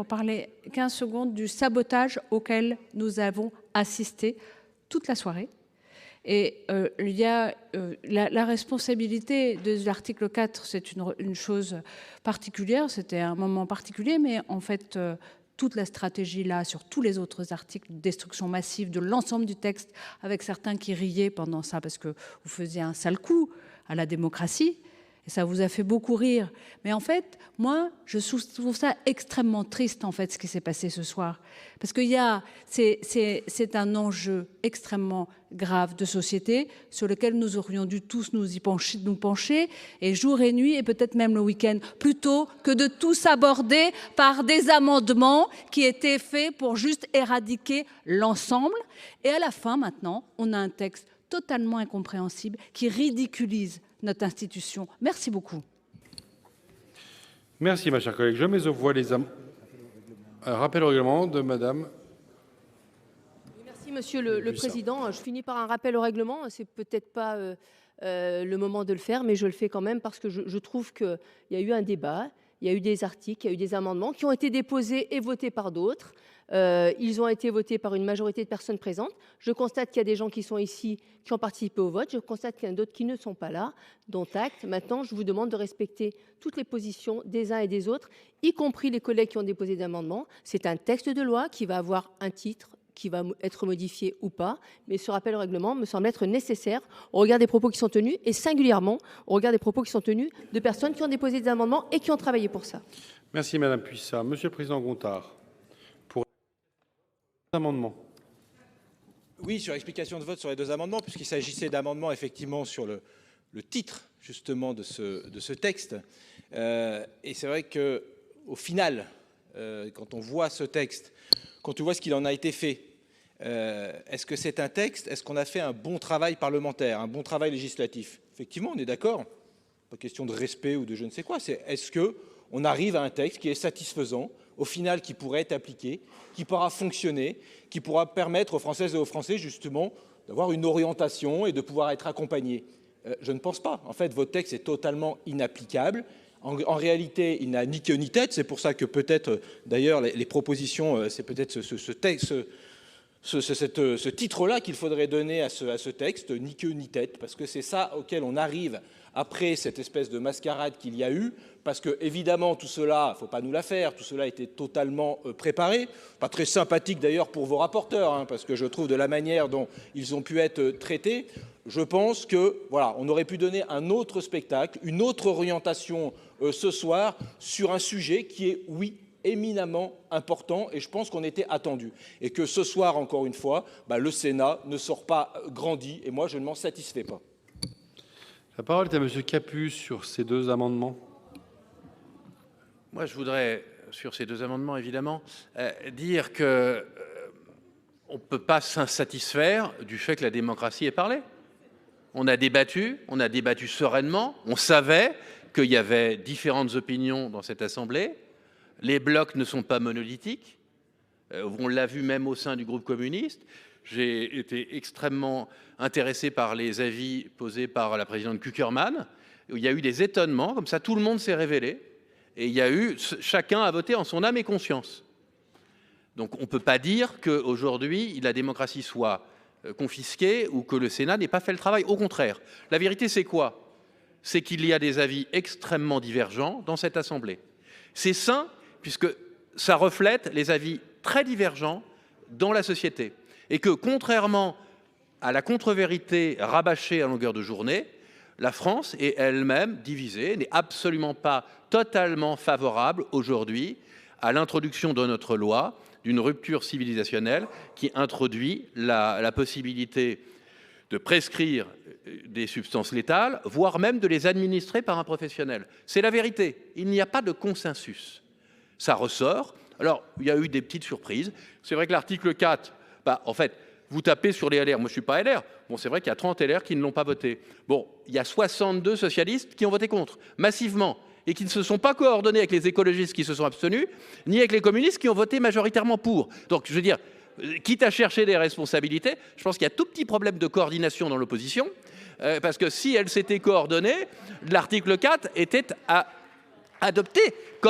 On parlait 15 secondes du sabotage auquel nous avons assisté toute la soirée. Et il y a la responsabilité de l'article 4, c'est une chose particulière, c'était un moment particulier, mais en fait, toute la stratégie là, sur tous les autres articles de destruction massive de l'ensemble du texte, avec certains qui riaient pendant ça parce que vous faisiez un sale coup à la démocratie, et ça vous a fait beaucoup rire. Mais en fait, moi, je trouve ça extrêmement triste, en fait, ce qui s'est passé ce soir. Parce que c'est un enjeu extrêmement grave de société sur lequel nous aurions dû tous nous pencher, et jour et nuit, et peut-être même le week-end, plutôt que de tous aborder par des amendements qui étaient faits pour juste éradiquer l'ensemble. Et à la fin, maintenant, on a un texte totalement incompréhensible qui ridiculise notre institution. Merci beaucoup. Merci, ma chère collègue. Je mets aux voix un rappel au règlement de Madame. Merci, Monsieur le Président. Je finis par un rappel au règlement. C'est peut-être pas le moment de le faire, mais je le fais quand même parce que je trouve qu'il y a eu un débat, il y a eu des articles, il y a eu des amendements qui ont été déposés et votés par d'autres. Ils ont été votés par une majorité de personnes présentes. Je constate qu'il y a des gens qui sont ici, qui ont participé au vote. Je constate qu'il y en a d'autres qui ne sont pas là, dont acte. Maintenant, je vous demande de respecter toutes les positions des uns et des autres, y compris les collègues qui ont déposé des amendements. C'est un texte de loi qui va avoir un titre, qui va être modifié ou pas. Mais ce rappel au règlement me semble être nécessaire au regard des propos qui sont tenus et singulièrement au regard des propos qui sont tenus de personnes qui ont déposé des amendements et qui ont travaillé pour ça. Merci, Madame Puissat. Monsieur le Président Gontard. Amendement. Oui, sur l'explication de vote sur les deux amendements, puisqu'il s'agissait d'amendements effectivement sur le titre justement de ce texte. Et c'est vrai qu'au final, quand on voit ce texte, quand on voit ce qu'il en a été fait, est-ce que c'est un texte? Est-ce qu'on a fait un bon travail parlementaire, un bon travail législatif? Effectivement, on est d'accord. Pas question de respect ou de je ne sais quoi. C'est est-ce qu'on arrive à un texte qui est satisfaisant, au final, qui pourrait être appliqué, qui pourra fonctionner, qui pourra permettre aux Françaises et aux Français, justement, d'avoir une orientation et de pouvoir être accompagnés. Je ne pense pas. En fait, votre texte est totalement inapplicable. En réalité, il n'a ni queue ni tête. C'est pour ça que peut-être, d'ailleurs, les propositions, c'est peut-être ce titre-là qu'il faudrait donner à ce texte, ni queue ni tête, parce que c'est ça auquel on arrive après cette espèce de mascarade qu'il y a eu, parce que évidemment tout cela, il ne faut pas nous la faire, tout cela était totalement préparé, pas très sympathique d'ailleurs pour vos rapporteurs, hein, parce que je trouve de la manière dont ils ont pu être traités, je pense que voilà, on aurait pu donner un autre spectacle, une autre orientation ce soir sur un sujet qui est, oui, éminemment important, et je pense qu'on était attendu. Et que ce soir, encore une fois, le Sénat ne sort pas grandi, et moi je ne m'en satisfais pas. La parole est à Monsieur Capus sur ces deux amendements. Moi, je voudrais, sur ces deux amendements, évidemment, dire qu'on ne peut pas s'insatisfaire du fait que la démocratie ait parlé. On a débattu sereinement, on savait qu'il y avait différentes opinions dans cette Assemblée. Les blocs ne sont pas monolithiques. On l'a vu même au sein du groupe communiste. J'ai été extrêmement intéressé par les avis posés par la présidente Cukierman. Il y a eu des étonnements, comme ça tout le monde s'est révélé. Et il y a eu, chacun a voté en son âme et conscience. Donc on ne peut pas dire qu'aujourd'hui la démocratie soit confisquée ou que le Sénat n'ait pas fait le travail. Au contraire, la vérité c'est quoi? C'est qu'il y a des avis extrêmement divergents dans cette Assemblée. C'est sain puisque ça reflète les avis très divergents dans la société. Et que contrairement à la contre-vérité rabâchée à longueur de journée, la France est elle-même divisée, n'est absolument pas totalement favorable aujourd'hui à l'introduction de notre loi d'une rupture civilisationnelle qui introduit la possibilité de prescrire des substances létales, voire même de les administrer par un professionnel. C'est la vérité. Il n'y a pas de consensus. Ça ressort. Alors, il y a eu des petites surprises. C'est vrai que l'article 4, en fait, vous tapez sur les LR. Moi, je ne suis pas LR. Bon, c'est vrai qu'il y a 30 LR qui ne l'ont pas voté. Bon, il y a 62 socialistes qui ont voté contre, massivement, et qui ne se sont pas coordonnés avec les écologistes qui se sont abstenus, ni avec les communistes qui ont voté majoritairement pour. Donc, je veux dire, quitte à chercher des responsabilités, je pense qu'il y a tout petit problème de coordination dans l'opposition, parce que si elle s'était coordonnée, l'article 4 était adopté comme